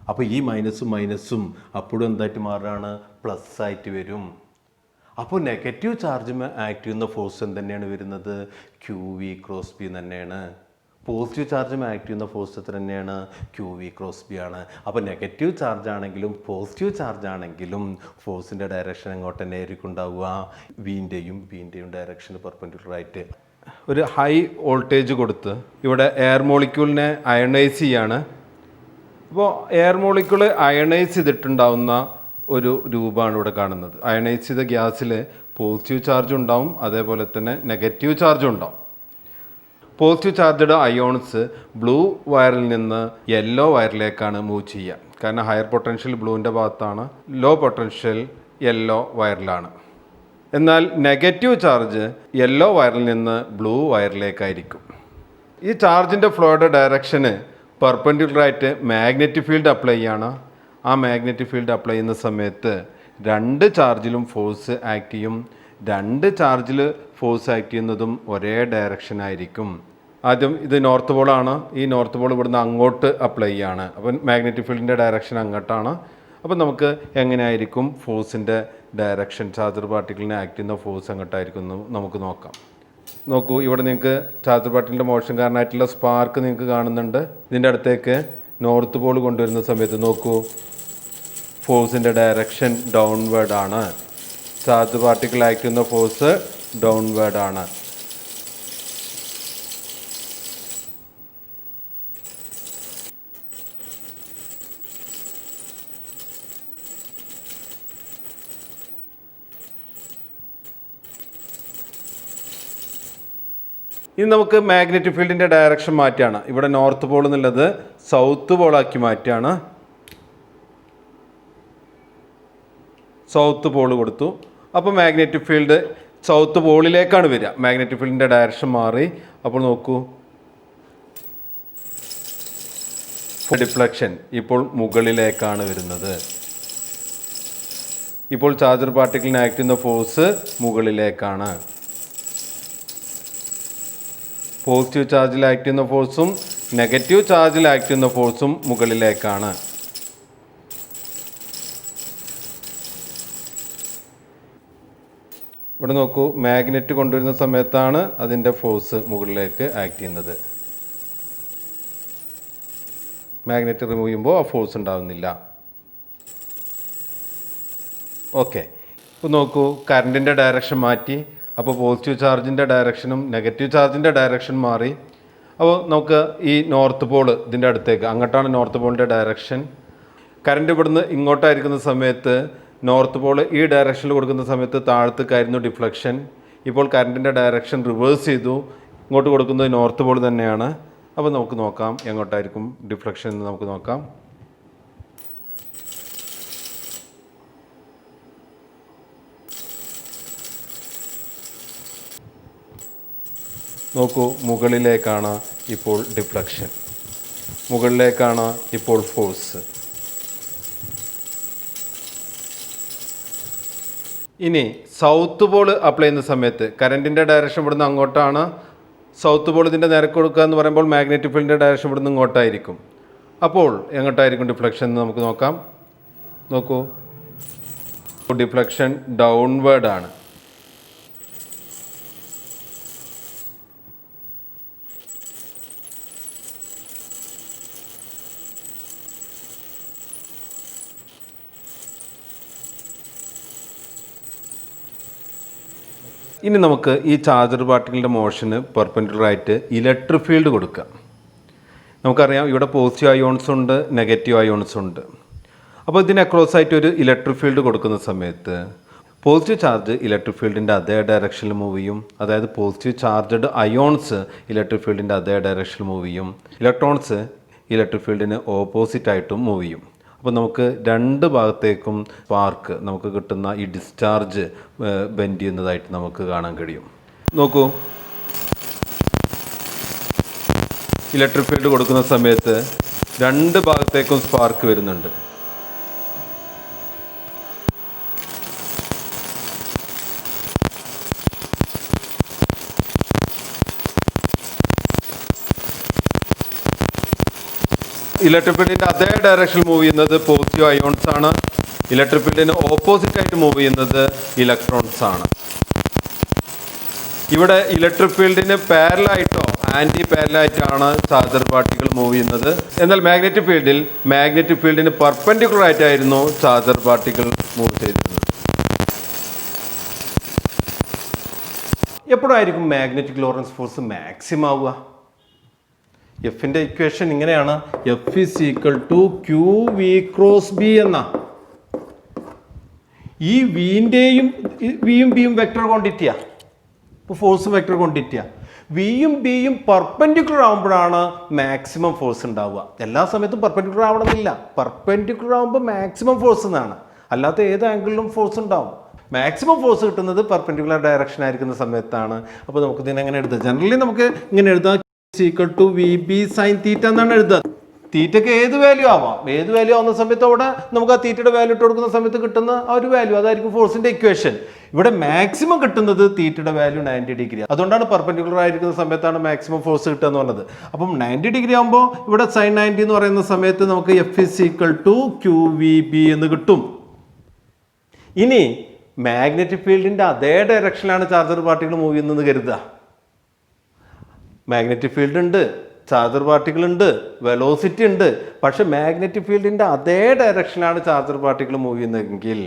Speaker 1: അപ്പോൾ ഈ മൈനസും അപ്പോഴും എന്തായിട്ട് മാറുകയാണ്? പ്ലസ് ആയിട്ട് വരും. അപ്പോൾ നെഗറ്റീവ് ചാർജ് ആക്ട് ചെയ്യുന്ന ഫോഴ്സ് എന്ത് വരുന്നത്? ക്യൂ വി ക്രോസ് ബി തന്നെയാണ്. പോസിറ്റീവ് ചാർജ് ആക്ട് ചെയ്യുന്ന ഫോഴ്സ് എത്ര തന്നെയാണ്? ക്യൂ വി ക്രോസ് ബി ആണ്. അപ്പോൾ നെഗറ്റീവ് ചാർജ് ആണെങ്കിലും പോസിറ്റീവ് ചാർജ് ആണെങ്കിലും ഫോഴ്സിൻ്റെ ഡയറക്ഷൻ എങ്ങോട്ട് തന്നെ ആയിരിക്കും ഉണ്ടാവുക? വിൻ്റെയും ബിൻ്റെയും ഡയറക്ഷന് പെർപെൻഡിക്കുലർ ആയിട്ട്. ഒരു ഹൈ വോൾട്ടേജ് കൊടുത്ത് ഇവിടെ എയർ മോളിക്യൂളിനെ അയണൈസ് ചെയ്യാണ്. അപ്പോൾ എയർ മോളിക്യൂൾ അയണൈസ് ചെയ്തിട്ടുണ്ടാവുന്ന ഒരു രൂപമാണ് ഇവിടെ കാണുന്നത്. അയണൈസ് ചെയ്ത ഗ്യാസിൽ പോസിറ്റീവ് ചാർജ് ഉണ്ടാവും, അതേപോലെ തന്നെ നെഗറ്റീവ് ചാർജും ഉണ്ടാവും. പോസിറ്റീവ് ചാർജഡ് അയോൺസ് ബ്ലൂ വയറിൽ നിന്ന് യെല്ലോ വയറിലേക്കാണ് മൂവ് ചെയ്യുക. കാരണം ഹയർ പൊട്ടൻഷ്യൽ ബ്ലൂവിൻ്റെ ഭാഗത്താണ്, ലോ പൊട്ടൻഷ്യൽ യെല്ലോ വയറിലാണ്. എന്നാൽ നെഗറ്റീവ് ചാർജ് യെല്ലോ വയറിൽ നിന്ന് ബ്ലൂ വയറിലേക്കായിരിക്കും. ഈ ചാർജിൻ്റെ ഫ്ലോയുടെ ഡയറക്ഷന് പെർപെൻഡിക്കുലറായിട്ട് മാഗ്നറ്റിക് ഫീൽഡ് അപ്ലൈ ചെയ്യാണ്. ആ മാഗ്നറ്റിക് ഫീൽഡ് അപ്ലൈ ചെയ്യുന്ന സമയത്ത് രണ്ട് ചാർജിലും ഫോഴ്സ് ആക്ട് ചെയ്യും. രണ്ട് ചാർജിൽ ഫോഴ്സ് ആക്ട് ചെയ്യുന്നതും ഒരേ ഡയറക്ഷനായിരിക്കും. ആദ്യം ഇത് നോർത്ത് പോളാണ്. ഈ നോർത്ത് പോൾ ഇവിടുന്ന് അങ്ങോട്ട് അപ്ലൈ ചെയ്യാണ്. അപ്പം മാഗ്നറ്റിക് ഫീൽഡിൻ്റെ ഡയറക്ഷൻ അങ്ങോട്ടാണ്. അപ്പം നമുക്ക് എങ്ങനെയായിരിക്കും ഫോഴ്സിൻ്റെ ഡയറക്ഷൻ, ചാർജർ പാർട്ടിക്കിളിനെ ആക്ട് ചെയ്യുന്ന ഫോഴ്സ് അങ്ങോട്ടായിരിക്കും എന്ന് നമുക്ക് നോക്കാം. നോക്കൂ, ഇവിടെ നിങ്ങൾക്ക് ചാർജർ പാർട്ടിക്കിളിൻ്റെ മോഷൻ കാരണമായിട്ടുള്ള സ്പാർക്ക് നിങ്ങൾക്ക് കാണുന്നുണ്ട്. ഇതിൻ്റെ അടുത്തേക്ക് നോർത്ത് പോൾ കൊണ്ടുവരുന്ന സമയത്ത് നോക്കൂ, ഫോഴ്സിൻ്റെ ഡയറക്ഷൻ ഡൗൺവേർഡ് ആണ്. ചാർജ് പാർട്ടിക്കിൾ ആക്ട് ചെയ്യുന്ന ഫോഴ്സ് ഡൗൺവേർഡ് ആണ്. ഇനി നമുക്ക് മാഗ്നറ്റിക് ഫീൽഡിൻ്റെ ഡയറക്ഷൻ മാറ്റിയാണ്. ഇവിടെ നോർത്ത് പോൾ എന്നുള്ളത് സൗത്ത് പോളാക്കി മാറ്റിയാണ്. സൗത്ത് പോൾ കൊടുത്തു. അപ്പോൾ മാഗ്നറ്റിക് ഫീൽഡ് സൗത്ത് പോളിലേക്കാണ് വരിക. മാഗ്നറ്റിക് ഫീൽഡിൻ്റെ ഡയറക്ഷൻ മാറി. അപ്പോൾ നോക്കൂ, ഡിഫ്ലക്ഷൻ ഇപ്പോൾ മുകളിലേക്കാണ് വരുന്നത്. ഇപ്പോൾ ചാർജർ പാർട്ടിക്കിളിന് ആക്ട് ചെയ്യുന്ന ഫോഴ്സ് മുകളിലേക്കാണ്. പോസിറ്റീവ് ചാർജിൽ ആക്ട് ചെയ്യുന്ന ഫോഴ്സും നെഗറ്റീവ് ചാർജിൽ ആക്ട് ചെയ്യുന്ന ഫോഴ്സും മുകളിലേക്കാണ്. ഇവിടെ നോക്കൂ, മാഗ്നറ്റ് കൊണ്ടുവരുന്ന സമയത്താണ് അതിൻ്റെ ഫോഴ്സ് മുകളിലേക്ക് ആക്ട് ചെയ്യുന്നത്. മാഗ്നറ്റ് റിമൂവ് ചെയ്യുമ്പോൾ ആ ഫോഴ്സ് ഉണ്ടാവുന്നില്ല. ഓക്കെ, ഇപ്പോൾ നോക്കൂ, കറണ്ടിൻ്റെ ഡയറക്ഷൻ മാറ്റി. അപ്പോൾ പോസിറ്റീവ് ചാർജിൻ്റെ ഡയറക്ഷനും നെഗറ്റീവ് ചാർജിൻ്റെ ഡയറക്ഷൻ മാറി. അപ്പോൾ നമുക്ക് ഈ നോർത്ത് പോൾ ഇതിൻ്റെ അടുത്തേക്ക്, അങ്ങോട്ടാണ് നോർത്ത് പോളിൻ്റെ ഡയറക്ഷൻ. കറണ്ട് ഇവിടുന്ന് ഇങ്ങോട്ടായിരിക്കുന്ന സമയത്ത് നോർത്ത് പോൾ ഈ ഡയറക്ഷനിൽ കൊടുക്കുന്ന സമയത്ത് താഴത്തേക്കായിരുന്നു ഡിഫ്ലക്ഷൻ. ഇപ്പോൾ കറണ്ടിൻ്റെ ഡയറക്ഷൻ റിവേഴ്സ് ചെയ്തു, ഇങ്ങോട്ട് കൊടുക്കുന്നത് നോർത്ത് പോൾ തന്നെയാണ്. അപ്പോൾ നമുക്ക് നോക്കാം എങ്ങോട്ടായിരിക്കും ഡിഫ്ലക്ഷൻ എന്ന് നമുക്ക് നോക്കാം. നോക്കൂ, മുകളിലേക്കാണ് ഇപ്പോൾ ഡിഫ്ലക്ഷൻ, മുകളിലേക്കാണ് ഇപ്പോൾ ഫോഴ്സ്. ഇനി സൗത്ത് പോൾ അപ്ലൈ ചെയ്യുന്ന സമയത്ത് കറണ്ടിൻ്റെ ഡയറക്ഷൻ ഇവിടുന്ന് അങ്ങോട്ടാണ്. സൗത്ത് പോൾ ഇതിൻ്റെ നേരെ കൊടുക്കുക എന്ന് പറയുമ്പോൾ മാഗ്നറ്റിക് ഫീൽഡിൻ്റെ ഡയറക്ഷൻ ഇവിടുന്ന് ഇങ്ങോട്ടായിരിക്കും. അപ്പോൾ എങ്ങോട്ടായിരിക്കും ഡിഫ്ലക്ഷൻ എന്ന് നമുക്ക് നോക്കാം. നോക്കൂ, ഡിഫ്ലക്ഷൻ ഡൗൺവേർഡ് ആണ്. ഇനി നമുക്ക് ഈ ചാർജർ പാർട്ടിക്കിളിൻ്റെ മോഷന് പെർപെൻഡിക്കുലറായിട്ട് ഇലക്ട്രിക് ഫീൽഡ് കൊടുക്കാം. നമുക്കറിയാം ഇവിടെ പോസിറ്റീവ് അയോൺസ് ഉണ്ട്, നെഗറ്റീവ് അയോൺസ് ഉണ്ട്. അപ്പോൾ ഇതിന് അക്രോസ് ആയിട്ട് ഒരു ഇലക്ട്രിക് ഫീൽഡ് കൊടുക്കുന്ന സമയത്ത് പോസിറ്റീവ് ചാർജ് ഇലക്ട്രിക് ഫീൽഡിൻ്റെ അതേ ഡയറക്ഷനിൽ മൂവ് ചെയ്യും. അതായത് പോസിറ്റീവ് ചാർജഡ് അയോൺസ് ഇലക്ട്രിക് ഫീൽഡിൻ്റെ അതേ ഡയറക്ഷനിൽ മൂവ് ചെയ്യും. ഇലക്ട്രോൺസ് ഇലക്ട്രിക് ഫീൽഡിന് ഓപ്പോസിറ്റായിട്ടും മൂവ് ചെയ്യും. അപ്പോൾ നമുക്ക് രണ്ട് ഭാഗത്തേക്കും സ്പാർക്ക് നമുക്ക് കിട്ടുന്ന ഈ ഡിസ്ചാർജ് ബെൻഡ് ചെയ്യുന്നതായിട്ട് നമുക്ക് കാണാൻ കഴിയും. നോക്കൂ, ഇലക്ട്രിക് ഫീൽഡ് കൊടുക്കുന്ന സമയത്ത് രണ്ട് ഭാഗത്തേക്കും സ്പാർക്ക് വരുന്നുണ്ട്. ഇലക്ട്രിക് ഫീൽഡിൻ്റെ അതേ ഡയറക്ഷനിൽ മൂവ് ചെയ്യുന്നത് പോസിറ്റീവ് അയോൺസ് ആണ്. ഇലക്ട്രിക് ഫീൽഡിന് ഓപ്പോസിറ്റായിട്ട് മൂവ് ചെയ്യുന്നത് ഇലക്ട്രോൺസ് ആണ്. ഇവിടെ ഇലക്ട്രിക് ഫീൽഡിന് പാരലായിട്ടോ ആൻറ്റി പാരലായിട്ടാണ് ചാർജർ പാർട്ടിക്കിൾ മൂവ് ചെയ്യുന്നത്. എന്നാൽ മാഗ്നറ്റിക് ഫീൽഡിന് പെർപെൻഡിക്കുലർ ആയിട്ടായിരുന്നു ചാർജർ പാർട്ടിക്കിൾ മൂവ് ചെയ്തിരുന്നത്. എപ്പോഴായിരിക്കും മാഗ്നറ്റിക് ലോറൻസ് ഫോഴ്സ് മാക്സിമം ആവുക? എഫിൻ്റെ ഇക്വേഷൻ ഇങ്ങനെയാണ്, F = QV × B എന്ന. ഈ വിയും ബിയും വെക്ടർ ക്വാണ്ടിറ്റിയാണ്. ഇപ്പോൾ ഫോഴ്സ് വെക്ടർ ക്വാണ്ടിറ്റിയാണ്. വിയും ബിയും പെർപെൻഡിക്കുലർ ആകുമ്പോഴാണ് മാക്സിമം ഫോഴ്സ് ഉണ്ടാവുക. എല്ലാ സമയത്തും പെർപെൻഡിക്കുലർ ആവണമെന്നില്ല. പെർപെൻഡിക്കുലർ ആകുമ്പോൾ മാക്സിമം ഫോഴ്സ് എന്നാണ്. അല്ലാത്ത ഏത് ആംഗിളിലും ഫോഴ്സ് ഉണ്ടാവും. മാക്സിമം ഫോഴ്സ് കിട്ടുന്നത് പെർപെൻഡിക്കുലർ ഡയറക്ഷൻ ആയിരിക്കുന്ന സമയത്താണ്. അപ്പോൾ നമുക്ക് ഇതിനെ എങ്ങനെ എഴുതാം? ജനറലി നമുക്ക് ഇങ്ങനെ എഴുതാം, equal to V B sine theta എന്നാണ് എഴുതുക. തീറ്റയ്ക്ക് ഏത് വാല്യൂ ആവാം. ഏത് വാല്യൂ ആവുന്ന സമയത്ത് അവിടെ നമുക്ക് ആ തീറ്റയുടെ വാല്യൂ ഇട്ട് കൊടുക്കുന്ന സമയത്ത് കിട്ടുന്ന ആ ഒരു വാല്യൂ, അതായിരിക്കും ഫോഴ്സിന്റെ ഇക്വേഷൻ. ഇവിടെ മാക്സിമം കിട്ടുന്നത് തീറ്റയുടെ വാല്യൂ 90 ഡിഗ്രി. അതുകൊണ്ടാണ് പെർപെൻഡിക്കുലർ ആയിരിക്കുന്ന സമയത്താണ് മാക്സിമം ഫോഴ്സ് കിട്ടുക എന്ന് പറഞ്ഞത്. അപ്പം 90 ഡിഗ്രി ആകുമ്പോൾ ഇവിടെ സൈൻ 90 എന്ന് പറയുന്ന സമയത്ത് നമുക്ക് F is equal to Q V B എന്ന് കിട്ടും. ഇനി മാഗ്നറ്റിക് ഫീൽഡിന്റെ അതേ ഡയറക്ഷനിലാണ് ചാർജർ പാർട്ടിക്കിൾ മൂവ് ചെയ്യുന്നത് കരുതുക. മാഗ്നറ്റിക് ഫീൽഡ് ഉണ്ട്, ചാർജർ പാർട്ടിക്കിൾ ഉണ്ട്, വെലോസിറ്റി ഉണ്ട്. പക്ഷെ മാഗ്നറ്റിക് ഫീൽഡിന്റെ അതേ ഡയറക്ഷനിലാണ് ചാർജർ പാർട്ടിക്കിൾ മൂവ് ചെയ്യുന്നതെങ്കിൽ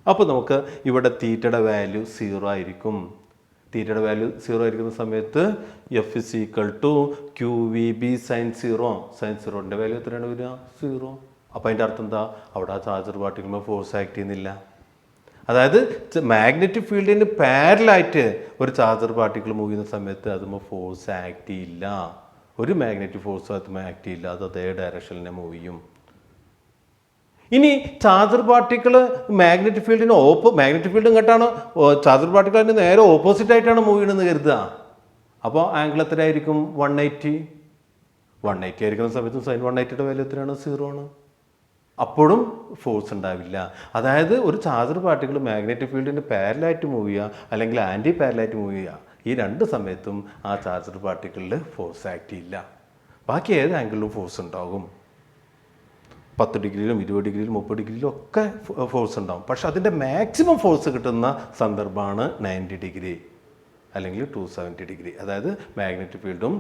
Speaker 1: അപ്പോൾ നമുക്ക് ഇവിടെ തീറ്റയുടെ വാല്യൂ 0 ആയിരിക്കും. തീറ്റയുടെ വാല്യൂ 0 ആയിരിക്കുന്ന സമയത്ത് F is equal to Q V B sine 0. Sine 0ന്റെ വാല്യൂ എത്രയാണ് വരിക? 0. അപ്പോൾ അതിൻ്റെ അർത്ഥം എന്താ? അവിടെ ആ ചാർജർ പാർട്ടിക്കിൾ ഫോഴ്സ് ആക്ട് ചെയ്യുന്നില്ല. അതായത് മാഗ്നറ്റിക് ഫീൽഡിന് പാരലായിട്ട് ഒരു ചാർജർ പാർട്ടിക്കിൾ മൂവ് ചെയ്യുന്ന സമയത്ത് അതുമ്പോൾ ഫോഴ്സ് ആക്ട് ചെയ്യില്ല. ഒരു മാഗ്നറ്റിക് ഫോഴ്സ് അതുമ്പോൾ ആക്ട് ചെയ്യില്ല. അത് അതേ ഡയറക്ഷനിൽ മൂവ് ചെയ്യും. ഇനി ചാർജർ പാർട്ടിക്കിൾ മാഗ്നറ്റിക് ഫീൽഡിന് മാഗ്നറ്റിക് ഫീൽഡ് ഇങ്ങോട്ടാണ്, ചാർജർ പാർട്ടിക്കിൾ അതിന് നേരെ ഓപ്പോസിറ്റ് ആയിട്ടാണ് മൂവ് ചെയ്യണമെന്ന് കരുതുക. അപ്പോൾ ആംഗിൾ എത്രയായിരിക്കും? 180. 180 ആയിരിക്കുന്ന സമയത്ത് സൈൻ 180യുടെ വാല്യൂ എത്രയാണ്? 0 ആണ്. അപ്പോഴും ഫോഴ്സ് ഉണ്ടാവില്ല. അതായത് ഒരു ചാർജർ പാർട്ടിക്കിൾ മാഗ്നറ്റിക് ഫീൽഡിന് പാരലായിട്ട് മൂവ് ചെയ്യുക അല്ലെങ്കിൽ ആൻറ്റി പാരലായിട്ട് മൂവ് ചെയ്യുക, ഈ രണ്ട് സമയത്തും ആ ചാർജർ പാർട്ടിക്കിളിൽ ഫോഴ്സ് ആക്ട് ചെയ്യില്ല. ബാക്കി ഏത് ആംഗിളിലും ഫോഴ്സ് ഉണ്ടാകും. 10 ഡിഗ്രിയിലും 20 ഡിഗ്രിയിലും 30 ഡിഗ്രിയിലും ഒക്കെ ഫോഴ്സ് ഉണ്ടാകും. പക്ഷെ അതിൻ്റെ മാക്സിമം ഫോഴ്സ് കിട്ടുന്ന സന്ദർഭമാണ് 90 ഡിഗ്രി അല്ലെങ്കിൽ 270 ഡിഗ്രി. അതായത് മാഗ്നറ്റിക് ഫീൽഡും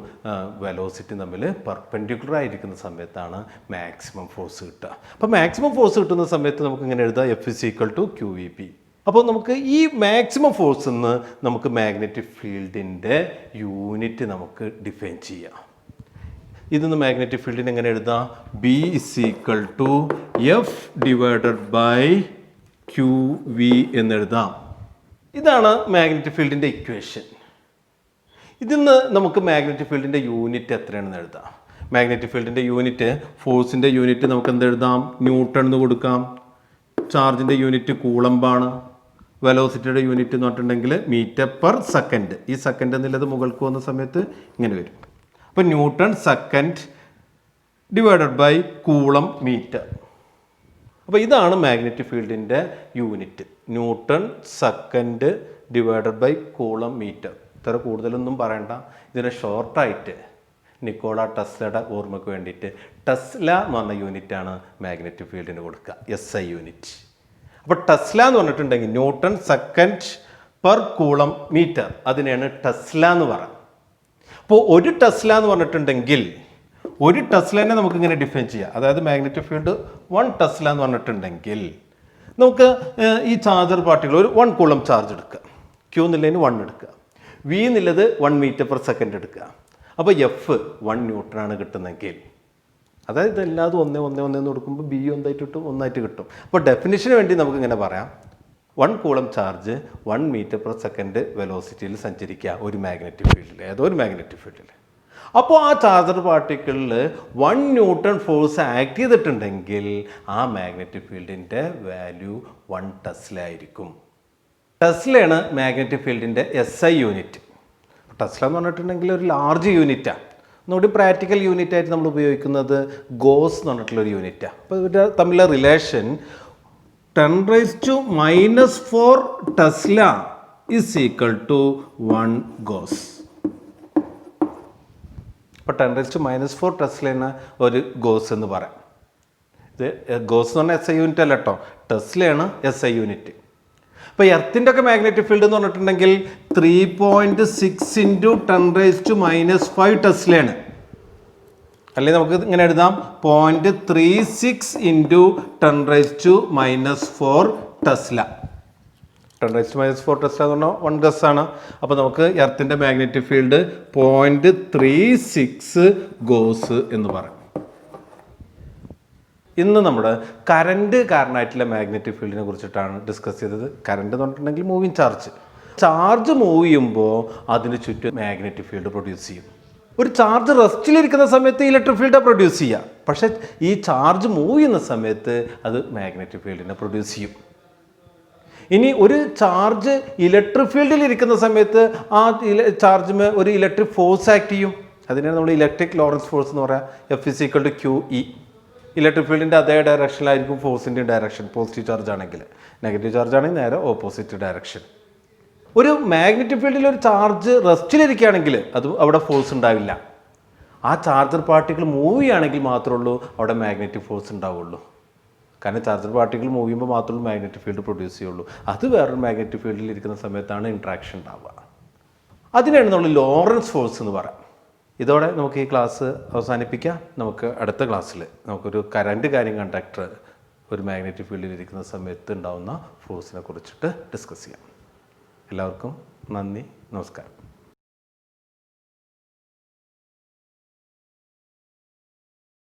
Speaker 1: വെലോസിറ്റിയും തമ്മിൽ പെർപെൻഡിക്കുലർ ആയിരിക്കുന്ന സമയത്താണ് മാക്സിമം ഫോഴ്സ് കിട്ടുക. അപ്പോൾ മാക്സിമം ഫോഴ്സ് കിട്ടുന്ന സമയത്ത് നമുക്ക് ഇങ്ങനെ എഴുതാം, F is equal to Q V P. അപ്പോൾ നമുക്ക് ഈ മാക്സിമം ഫോഴ്സ് നിന്ന് നമുക്ക് മാഗ്നറ്റിക് ഫീൽഡിൻ്റെ യൂണിറ്റ് നമുക്ക് ഡിഫൈൻ ചെയ്യാം. ഇതിന്ന് മാഗ്നറ്റിക് ഫീൽഡിന് എങ്ങനെ എഴുതാം? B is equal to F divided by Q V എന്നെഴുതാം. ഇതാണ് മാഗ്നറ്റിക് ഫീൽഡിൻ്റെ ഇക്വേഷൻ. ഇതിൽ നിന്ന് നമുക്ക് മാഗ്നറ്റിക് ഫീൽഡിൻ്റെ യൂണിറ്റ് എത്രയാണെന്ന് എഴുതാം. മാഗ്നറ്റിക് ഫീൽഡിൻ്റെ യൂണിറ്റ്, ഫോഴ്സിൻ്റെ യൂണിറ്റ് നമുക്ക് എന്തെഴുതാം? ന്യൂട്ടൺ എന്ന് കൊടുക്കാം. ചാർജിൻ്റെ യൂണിറ്റ് കൂളംബാണ്. വെലോസിറ്റിയുടെ യൂണിറ്റ് എന്ന് പറഞ്ഞിട്ടുണ്ടെങ്കിൽ മീറ്റർ പെർ സെക്കൻഡ്. ഈ സെക്കൻഡ് എന്നുള്ളത് മുകൾക്ക് വന്ന സമയത്ത് ഇങ്ങനെ വരും. അപ്പോൾ newton second divided by coulomb metre. അപ്പോൾ ഇതാണ് മാഗ്നറ്റിക് ഫീൽഡിൻ്റെ unit, newton second divided by coulomb metre. ഇത്ര കൂടുതലൊന്നും പറയണ്ട. ഇതിനെ ഷോർട്ടായിട്ട് നിക്കോള ടെസ്ലയുടെ ഓർമ്മയ്ക്ക് വേണ്ടിയിട്ട് ടെസ്ല എന്ന് പറഞ്ഞ യൂണിറ്റാണ് മാഗ്നറ്റിക് ഫീൽഡിന് കൊടുക്കുക, SI യൂണിറ്റ്. അപ്പോൾ ടെസ്ല എന്ന് പറഞ്ഞിട്ടുണ്ടെങ്കിൽ newton second per coulomb metre, അതിനെയാണ് ടെസ്ല എന്ന് പറയുന്നത്. അപ്പോൾ ഒരു ടെസ്ല എന്ന് പറഞ്ഞിട്ടുണ്ടെങ്കിൽ ഒരു ടെസ്ലേനെ നമുക്ക് ഇങ്ങനെ ഡിഫൈൻ ചെയ്യാം. അതായത് മാഗ്നറ്റിക് ഫീൽഡ് 1 ടെസ്ല എന്ന് പറഞ്ഞിട്ടുണ്ടെങ്കിൽ നമുക്ക് ഈ ചാർജർ പാർട്ടികൾ ഒരു 1 കൂളം ചാർജ് എടുക്കുക, Q എന്നുള്ളതിന് 1 എടുക്കുക, V എന്നുള്ളത് 1 മീറ്റർ പെർ സെക്കൻഡ് എടുക്കുക. അപ്പോൾ F 1 ന്യൂട്ടനാണ് കിട്ടുന്നെങ്കിൽ, അതായത് എല്ലാതും 1 എന്ന് കൊടുക്കുമ്പോൾ B ഒന്നായിട്ട് കിട്ടും, 1 കിട്ടും. അപ്പോൾ ഡെഫിനിഷന് വേണ്ടി നമുക്ക് ഇങ്ങനെ പറയാം, 1 coulomb charge 1 metre per second വെലോസിറ്റിയിൽ സഞ്ചരിക്കുക ഒരു മാഗ്നറ്റിക് ഫീൽഡിൽ, ഏതോ ഒരു മാഗ്നറ്റിക് ഫീൽഡിൽ. അപ്പോൾ ആ ചാർജർ പാർട്ടിക്കിളിൽ 1 ന്യൂട്ടൺ ഫോഴ്സ് ആക്ട് ചെയ്തിട്ടുണ്ടെങ്കിൽ ആ മാഗ്നറ്റിക് ഫീൽഡിൻ്റെ വാല്യൂ 1 ടെസ്ല ആയിരിക്കും. ടെസ്ലയാണ് മാഗ്നറ്റിക് ഫീൽഡിൻ്റെ SI യൂണിറ്റ്. ടെസ്ല എന്ന് പറഞ്ഞിട്ടുണ്ടെങ്കിൽ ഒരു ലാർജ് യൂണിറ്റാണ്. ഒന്നുകൂടി പ്രാക്ടിക്കൽ യൂണിറ്റ് ആയിട്ട് നമ്മൾ ഉപയോഗിക്കുന്നത് ഗോസ് എന്ന് പറഞ്ഞിട്ടുള്ളൊരു യൂണിറ്റാണ്. അപ്പോൾ ഇവരുടെ തമ്മിലുള്ള relation 10⁻⁻⁴ tesla is equal to 1 gauss. അപ്പോൾ 10⁻⁻⁴ ടെസ്ലയാണ് ഒരു ഗോസ് എന്ന് പറയാം. ഇത് ഗോസ് എന്ന് പറഞ്ഞാൽ SI യൂണിറ്റ് അല്ല കേട്ടോ, ടെസ്ലയാണ് SI യൂണിറ്റ്. അപ്പോൾ എർത്തിൻ്റെ ഒക്കെ മാഗ്നറ്റിക് ഫീൽഡ് എന്ന് പറഞ്ഞിട്ടുണ്ടെങ്കിൽ 3.6 × 10⁻⁵ ടെസ്ലയാണ്. അല്ലെങ്കിൽ നമുക്ക് ഇങ്ങനെ എഴുതാം 0.36 × 10⁻⁴ ടെസ്ല. 10⁻⁴ ടെസ്ല എന്ന് പറഞ്ഞാൽ 1 ഗസ് ആണ്. അപ്പോൾ നമുക്ക് എർത്തിൻ്റെ മാഗ്നറ്റിക് ഫീൽഡ് 0.36 ഗോസ് എന്ന് പറയും. ഇന്ന് നമ്മൾ കറണ്ട് കാരണമായിട്ടുള്ള മാഗ്നറ്റിക് ഫീൽഡിനെ കുറിച്ചിട്ടാണ് ഡിസ്കസ് ചെയ്തത്. കറണ്ട് എന്ന് പറഞ്ഞിട്ടുണ്ടെങ്കിൽ മൂവിങ് ചാർജ്. ചാർജ് മൂവ് ചെയ്യുമ്പോൾ അതിന് ചുറ്റും മാഗ്നറ്റിക് ഫീൽഡ് പ്രൊഡ്യൂസ് ചെയ്യും. ഒരു ചാർജ് റെസ്റ്റിലിരിക്കുന്ന സമയത്ത് ഇലക്ട്രിക് ഫീൽഡാണ് പ്രൊഡ്യൂസ് ചെയ്യുക. പക്ഷേ ഈ ചാർജ് മൂവ് ചെയ്യുന്ന സമയത്ത് അത് മാഗ്നറ്റിക് ഫീൽഡിനെ പ്രൊഡ്യൂസ് ചെയ്യും. ഇനി ഒരു ചാർജ് ഇലക്ട്രിക് ഫീൽഡിൽ ഇരിക്കുന്ന സമയത്ത് ആ ചാർജിന് ഒരു ഇലക്ട്രിക് ഫോഴ്സ് ആക്ട് ചെയ്യും. അതിനാണ് നമ്മൾ ഇലക്ട്രിക് ലോറൻസ് ഫോഴ്സ് എന്ന് പറയാം. F=QE. ഇലക്ട്രിക് ഫീൽഡിൻ്റെ അതേ ഡയറക്ഷനിലായിരിക്കും ഫോഴ്സിൻ്റെ ഡയറക്ഷൻ. പോസിറ്റീവ് ചാർജ് ആണെങ്കിൽ, നെഗറ്റീവ് ചാർജ് ആണെങ്കിൽ നേരെ ഓപ്പോസിറ്റ് ഡയറക്ഷൻ. ഒരു മാഗ്നറ്റിക് ഫീൽഡിൽ ഒരു ചാർജ് റെസ്റ്റിലിരിക്കുകയാണെങ്കിൽ അത് അവിടെ ഫോഴ്സ് ഉണ്ടാവില്ല. ആ ചാർജർ പാർട്ടിക്കിൾ മൂവ് ചെയ്യുകയാണെങ്കിൽ മാത്രമേ ഉള്ളൂ അവിടെ മാഗ്നറ്റിക് ഫോഴ്സ് ഉണ്ടാവുള്ളൂ. കാരണം ചാർജർ പാർട്ടിക്കിൾ മൂവ് ചെയ്യുമ്പോൾ മാത്രമേ മാഗ്നറ്റിക് ഫീൽഡ് പ്രൊഡ്യൂസ് ചെയ്യുള്ളൂ. അത് വേറൊരു മാഗ്നറ്റിക് ഫീൽഡിൽ ഇരിക്കുന്ന സമയത്താണ് ഇൻട്രാക്ഷൻ ഉണ്ടാവുക. അതിനാണ് നമ്മൾ ലോറൻസ് ഫോഴ്സ് എന്ന് പറയാം. ഇതോടെ നമുക്ക് ഈ ക്ലാസ് അവസാനിപ്പിക്കാം. നമുക്ക് അടുത്ത ക്ലാസ്സിൽ നമുക്കൊരു കറണ്ട് കാര്യം കണ്ടക്ടർ ഒരു മാഗ്നറ്റിക് ഫീൽഡിൽ ഇരിക്കുന്ന സമയത്ത് ഉണ്ടാവുന്ന ഫോഴ്സിനെ കുറിച്ചിട്ട് ഡിസ്കസ് ചെയ്യാം. എല്ലാവർക്കും നന്ദി, നമസ്കാരം.